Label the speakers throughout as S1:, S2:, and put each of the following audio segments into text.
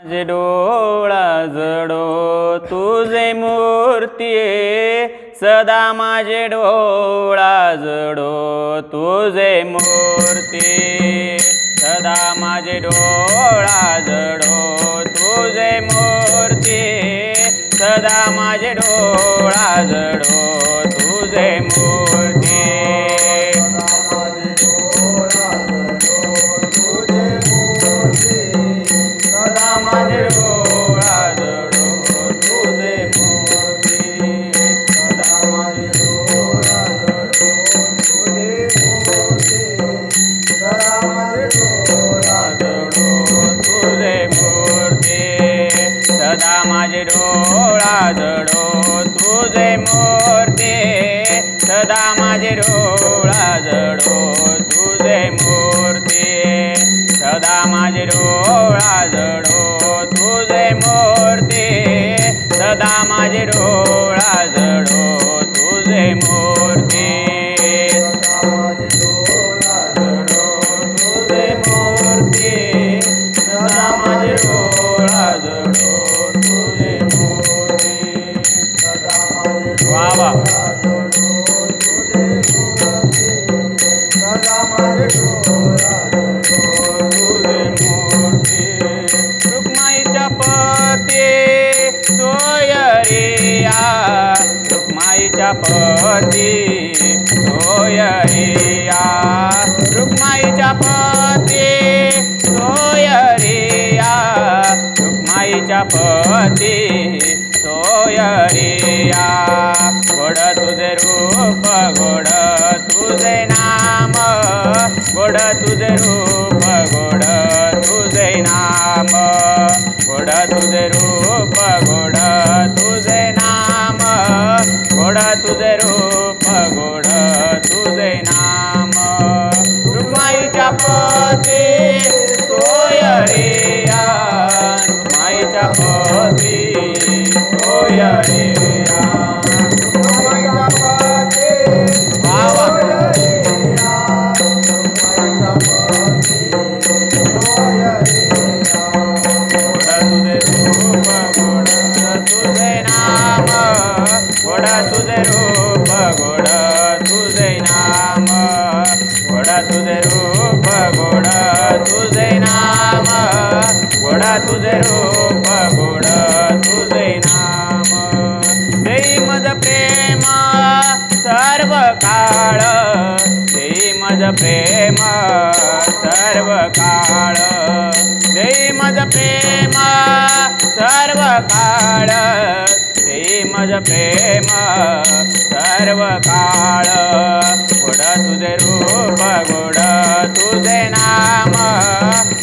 S1: माझे डोळा जडो तुझे मूर्ती सदा माझे डोळा जडो तुझे मूर्ती सदा माझे डोळा जडो तुझे मूर्ती सदा माझे डोळा जडो तुझे मूर्ती माझे डोळा जडो तुझे मूर्ती सदा माझे डोळा जडो तुझे मूर्ती सदा माझे डोळा जडो तुझे मूर्ती सदा माझे डोळा जडो तुझे मूर्ती सदा माझे डोळा जडो तुझे मूर्ती सदा माझे डोळा जडो तुझे मूर्ती सदा माझे डोळा जडो तुझे मूर्ती सदा माझे डोळा जडो तुझे मूर्ती सदा माझे डोळा जडो तुझे मूर्ती सदा माझे डोळा जडो तुझे मूर्ती सदा माझे डोळा पती सोयरिया रुक्माईच्या पती सोयरिया रुक्माईच्या पती सोयरिया रुक्माईच्या पती सोयरिया गोड तुझे रूप गोड तुझे नाम गोड तुझे रूप गोड तुझे नाम गोड तुझे रूप गोड तुझे नाम गोड तुझे रूप गोड तुझे नाम रुक्माईच्या पती सोयरिया रुक्माईच्या पती सोयरिया रुक्माईच्या पती सोयरिया रुक्माईच्या पती सोयरिया तुझे नाम गोड तुझे रूप गोड तुझे नाम गोड तुझे रूप गोड तुझे नाम गोड तुझे रूप गोड तुझे नाम देई मज प्रेम सर्व काळ देई मज प्रेम सर्व काळ देई मज प्रेम सर्व काळ देई मज प्रेम सर्व काळ गोड तुझे रूप गोड तुझे नाम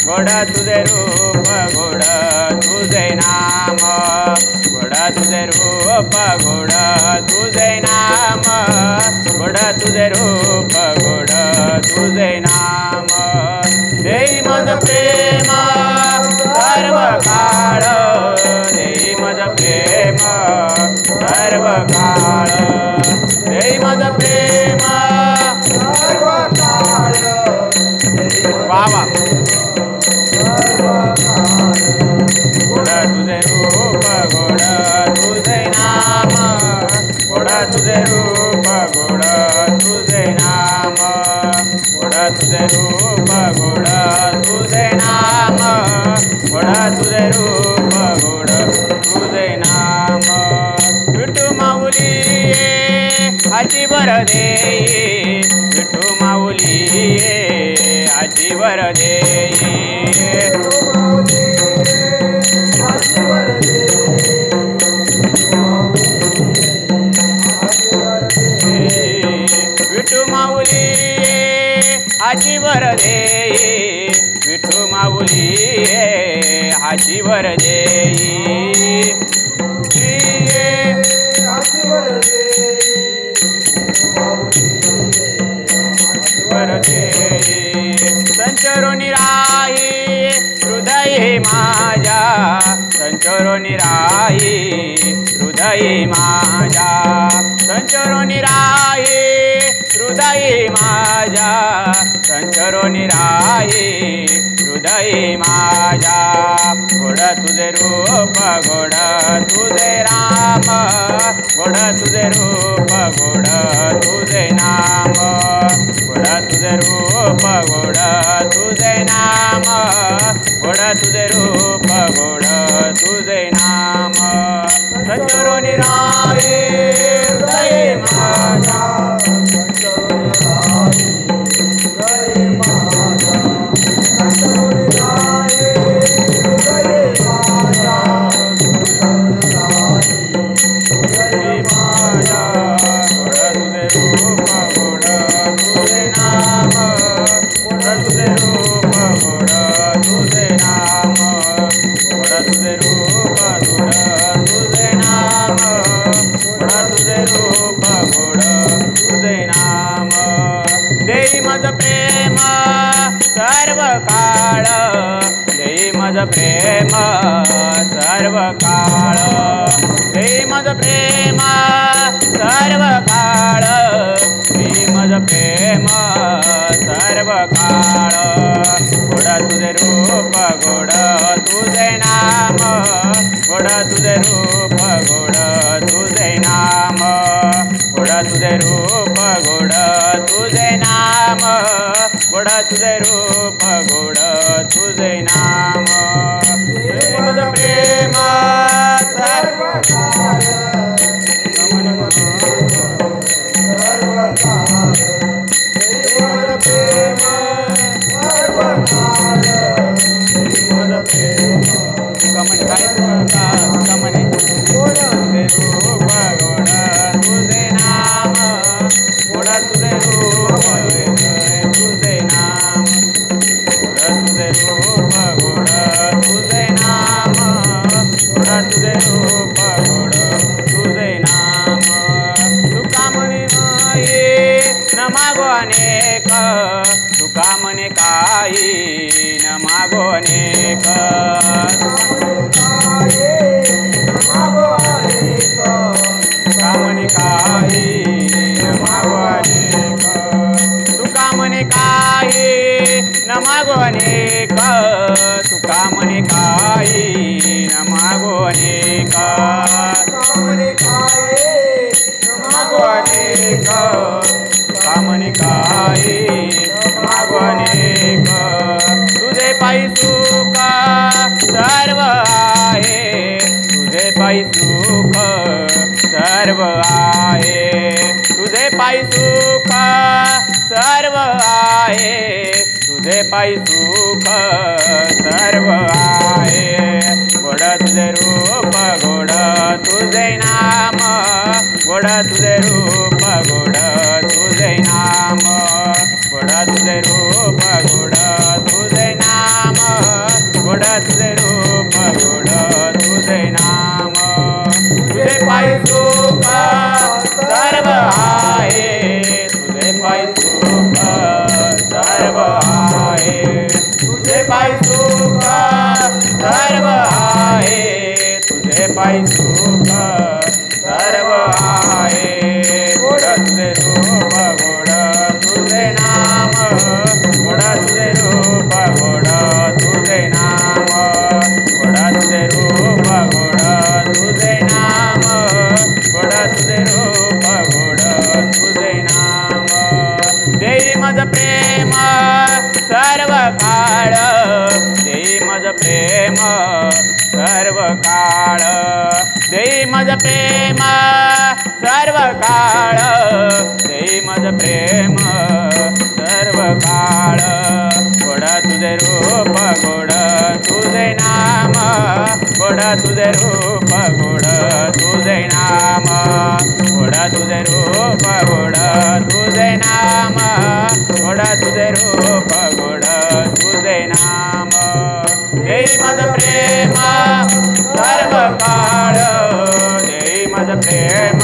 S1: गोड तुझे रूप गोड तुझे नाम गोड तुझे रूप गोड तुझे नाम गोड तुझे रूप गोड तुझे नाम देई मज प्रेम सर्व काळ देई मज प्रेम सर्व काळ देई मज प्रेम सर्व काळ बाबा गोड तुझे रूप गोड तुझे नाम गोड तुझे रूप गोड तुझे नाम गोड तुझे रूप गोड तुझे नाम गोड तुझे रूप गोड तुझे नाम विठू माऊली आजी वर देई विठू माऊली आजी वर देई विठू माऊली आजी वर देई विठू माऊली आजी वर देई संचरो निराही हृदय माझ्या संचरो निराही हृदय माझ्या संचरो निराही हृदय माझ्या संचरो निराही हृदयी माझ्या गोड तुझे रूप गोड तुझे राम गोड तुझे रूप गोड तुझे नाम गोड तुझे रूप गोड तुझे नाम गोड तुझे रूप गोड तुझे नाम सचोरुनी राही हृदयी माझ्या देई मज प्रेम सर्व काळ देई मज प्रेम सर्व काळ देई मज प्रेम सर्व काळ देई मज प्रेम सर्व काळ गोड तुझे रूप गोड तुझे नाम गोड तुझे रूप गोड तुझे नाम गोड तुझे रूप गोड तुझे नाम गोड तुझे रूप गोड तुझे नाम मज प्रेम सर्व काळ प्रेम सर्व काळ कमने काय कमने गोड तुझे रूप गोड तुझे नाम गोड तुझे रूप तुझे नाम गोड तुझे रूप गोड तुझे नाम गोड तुझे रूप गोड तुझे नाम तुका म्हणे न मागो अनेक तुका म्हणे काही न मागो अनेक तुका म्हणे काही न मागो अनेक तुका म्हणे काही न मागो अनेक तुका म्हणे काही न मागो अनेक मागो अनेक तुका म्हणे काही मागो अनेक तुझे पायी सुख सर्व आहे तुझे पायी सुख सर्व आहे तुझे पायी सुख सर्व आहे तुझे पायी सुख सर्व आहे गोड तुझे रूप गोड तुझे नाम गोड तुझे रूप गोड तुझे नाम गोड तुझे रूप गोड तुझे नाम गोड तुझे रूप गोड तुझे नाम तुझे पायी सुख सर्व आहे तुझे पायी सुख सर्व आहे तुझे पायी सुख सर्व आहे तुझे पायी सुख सर्व आहे गोड तुझे रूप गोड तुझे नाम गोड तुझे रूप गोड तुझे नाम गोड तुझे रूप गोड तुझे नाम गोड तुझे रूप गोड तुझे नाम देई मज प्रेम सर्व काळ देई मज प्रेम सर्व काळ देई मज प्रेम सर्व काळ देई मज प्रेम सर्व काळ गोड तुझे रूप गोड तुझे नाम गोड तुझे रूप गोड तुझे नाम गोड तुझे रूप गोड तुझे नाम गोड तुझे रूप गोड तुझे नाम देई मज प्रेम सर्व काळ देई मज प्रेम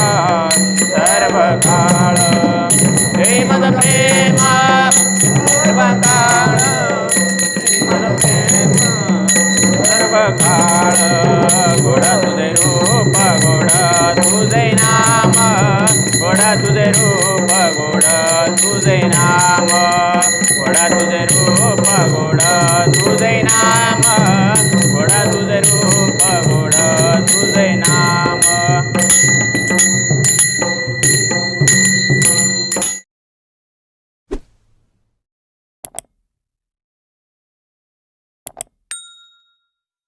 S1: सर्व काळ देई मज प्रेम सर्व काळ देई मज प्रेम सर्व काळ